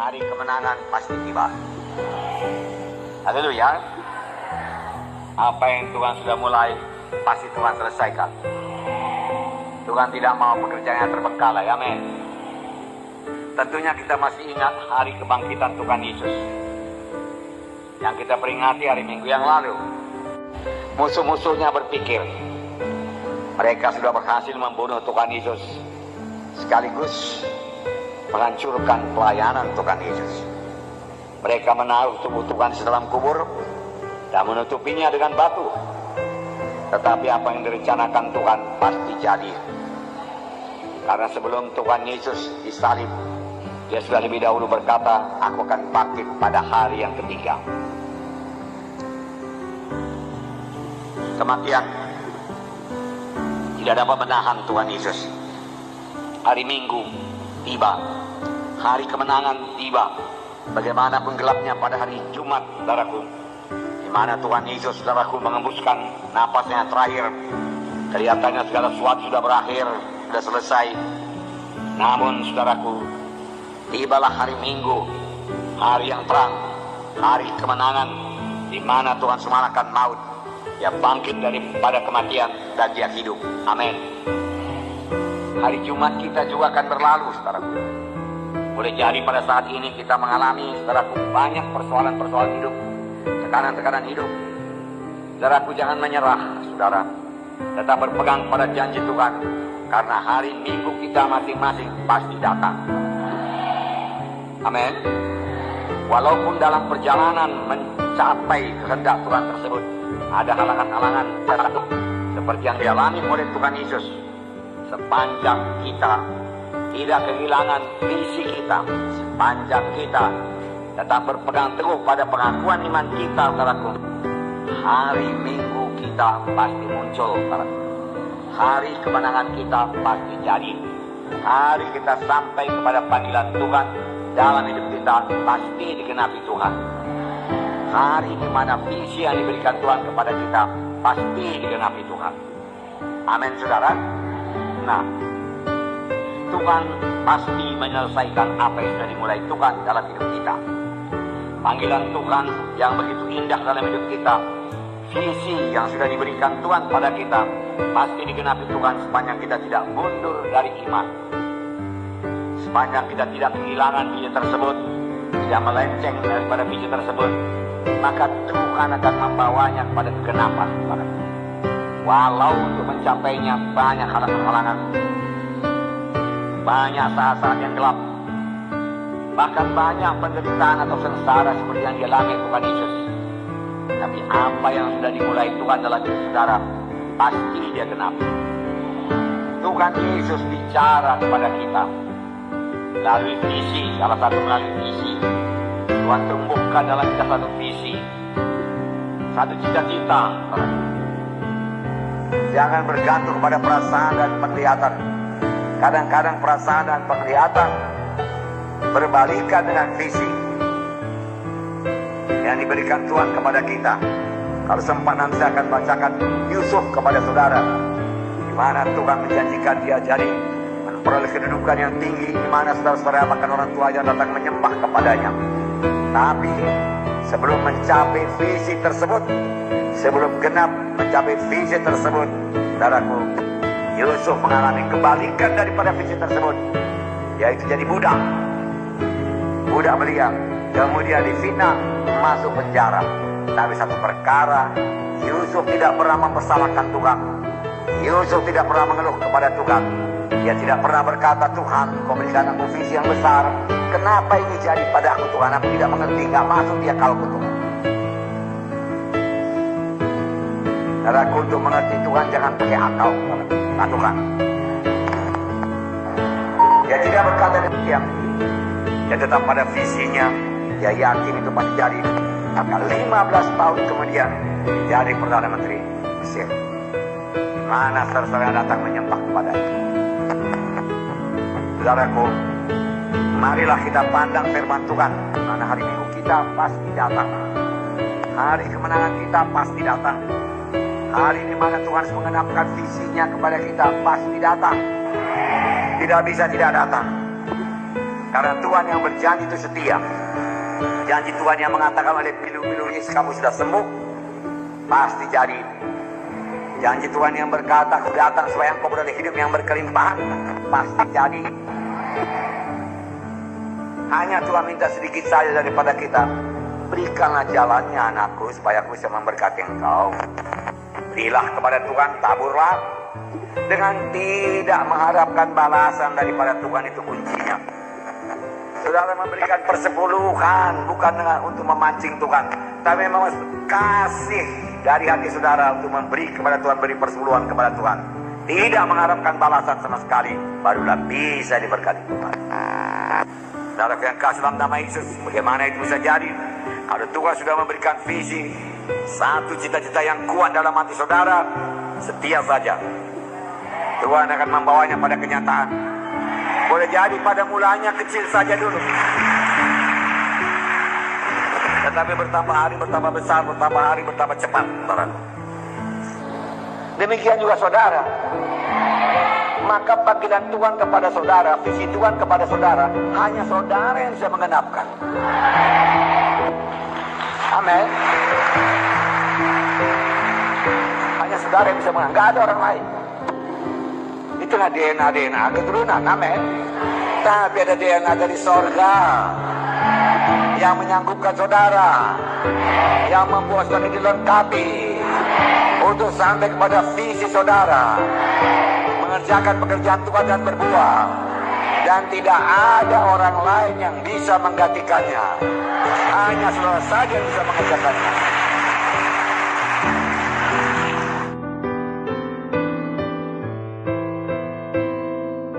hari kemenangan pasti tiba. Haleluya. Apa yang Tuhan sudah mulai, pasti Tuhan selesaikan. Tuhan tidak mau pekerjaan yang terbengkalai. Amin. Tentunya kita masih ingat hari kebangkitan Tuhan Yesus yang kita peringati hari Minggu yang lalu. Musuh-musuhnya berpikir mereka sudah berhasil membunuh Tuhan Yesus, sekaligus menghancurkan pelayanan Tuhan Yesus. Mereka menaruh tubuh Tuhan di dalam kubur dan menutupinya dengan batu. Tetapi apa yang direncanakan Tuhan pasti jadi. Karena sebelum Tuhan Yesus disalib, Dia sudah lebih dahulu berkata, aku akan bangkit pada hari yang ketiga. Kematian tidak dapat menahan Tuhan Yesus. Hari Minggu tiba, hari kemenangan tiba. Bagaimanapun gelapnya pada hari Jumat, saudaraku, di mana Tuhan Yesus, saudaraku, mengembuskan napasnya terakhir. Kelihatannya segala sesuatu sudah berakhir, sudah selesai. Namun, saudaraku, tibalah hari Minggu, hari yang terang, hari kemenangan, di mana Tuhan mengalahkan maut. Dia bangkit daripada kematian dan Dia hidup. Amin. Hari Jumat kita juga akan berlalu, saudaraku. Boleh jadi pada saat ini kita mengalami, saudaraku, banyak persoalan-persoalan hidup, tekanan-tekanan hidup. Saudaraku, jangan menyerah, saudara. Tetap berpegang pada janji Tuhan, karena hari Minggu kita masing-masing pasti datang. Amin. Walaupun dalam perjalanan mencapai kehendak Tuhan tersebut ada halangan-halangan seperti yang dialami oleh Tuhan Yesus, sepanjang kita tidak kehilangan visi kita, sepanjang kita tetap berpegang teguh pada pengakuan iman kita, saudaraku, hari Minggu kita pasti muncul, saudaraku. Hari kemenangan kita pasti jadi. Hari kita sampai kepada panggilan Tuhan dalam hidup kita pasti digenapi Tuhan. Hari di mana visi yang diberikan Tuhan kepada kita pasti digenapi Tuhan. Amin, saudara. Nah, Tuhan pasti menyelesaikan apa yang sudah dimulai Tuhan dalam hidup kita. Panggilan Tuhan yang begitu indah dalam hidup kita, visi yang sudah diberikan Tuhan pada kita, pasti digenapi Tuhan sepanjang kita tidak mundur dari iman. Sepanjang kita tidak kehilangan visi tersebut, tidak melenceng daripada visi tersebut, maka Tuhan akan membawanya kepada kegenapan. Walau untuk mencapainya banyak halangan-halangan, banyak saat-saat yang gelap, bahkan banyak penderitaan atau sengsara seperti yang dialami Tuhan Yesus. Tapi apa yang sudah dimulai Tuhan dalam hidup saudara, pasti Dia genapi. Tuhan Yesus bicara kepada kita melalui visi, salah satu melalui visi. Tuhan tumbuhkan dalam kita satu visi, satu cita-cita. Jangan bergantung pada perasaan dan penglihatan. Kadang-kadang perasaan dan penglihatan berbalikan dengan visi yang diberikan Tuhan kepada kita. Kalau sempat nanti saya akan bacakan Yusuf kepada saudara, di mana Tuhan menjanjikan dia jadi memperoleh kedudukan yang tinggi, di mana saudara-saudara bahkan orang tua yang datang menyembah kepadanya. Tapi sebelum mencapai visi tersebut, sebelum genap mencapai visi tersebut, saudaraku, Yusuf mengalami kebalikan daripada visi tersebut, yaitu jadi budak belia, kemudian difitnah, masuk penjara. Tapi satu perkara, Yusuf tidak pernah mempersalahkan Tuhan. Yusuf tidak pernah mengeluh kepada Tuhan. Dia tidak pernah berkata, Tuhan, Kau berikan aku visi yang besar, kenapa ini jadi pada aku, Tuhan? Aku tidak mengerti, gak masuk di akalku, Tuhan. Saudaraku, untuk mengerti Tuhan jangan pakai akal, Tuhan. Dia tidak berkata demikian. Dia tetap pada visinya. Dia yakin itu pasti jadi. Maka 15 tahun kemudian jadi Perdana Menteri Mesir. Mana saudara datang menyembah kepadanya. Saudaraku, marilah kita pandang firman Tuhan. Mana hari Minggu kita pasti datang. Hari kemenangan kita pasti datang. Hari di mana Tuhan mengenapkan visinya kepada kita pasti datang. Tidak bisa tidak datang. Karena Tuhan yang berjanji itu setia. Janji Tuhan yang mengatakan oleh pilu-pilu Yesus, kamu sudah sembuh, pasti jadi. Janji Tuhan yang berkata, aku datang supaya engkau beroleh hidup yang berkelimpahan, pasti jadi. Hanya Tuhan minta sedikit saja daripada kita. Berikanlah jalannya anakku, supaya aku bisa memberkati engkau. Berilah kepada Tuhan, taburlah. Dengan tidak mengharapkan balasan daripada Tuhan, itu kuncinya. Saudara memberikan persepuluhan bukan untuk memancing Tuhan, tapi memang kasih dari hati saudara untuk memberi kepada Tuhan, beri persepuluhan kepada Tuhan. Tidak mengharapkan balasan sama sekali, barulah bisa diberkati Tuhan. Saudara yang kasih dalam nama Yesus, bagaimana itu bisa jadi? Kalau Tuhan sudah memberikan visi, satu cita-cita yang kuat dalam hati saudara, setia saja. Tuhan akan membawanya pada kenyataan. Boleh jadi pada mulanya kecil saja dulu, tetapi bertambah hari bertambah besar, bertambah hari bertambah cepat, saudara. Demikian juga saudara. Maka panggilan Tuhan kepada saudara, visi Tuhan kepada saudara, hanya saudara yang bisa menggenapkan. Amin. Hanya saudara yang bisa menggenapkan, nggak ada orang lain. Itulah DNA keturunan, amin. Tapi ada DNA dari sorga yang menyanggupkan saudara, yang membuat saudara dilengkapi untuk sampai kepada visi saudara, mengerjakan pekerjaan Tuhan dan berbuah. Dan tidak ada orang lain yang bisa menggantikannya, hanya saudara saja yang bisa mengerjakannya.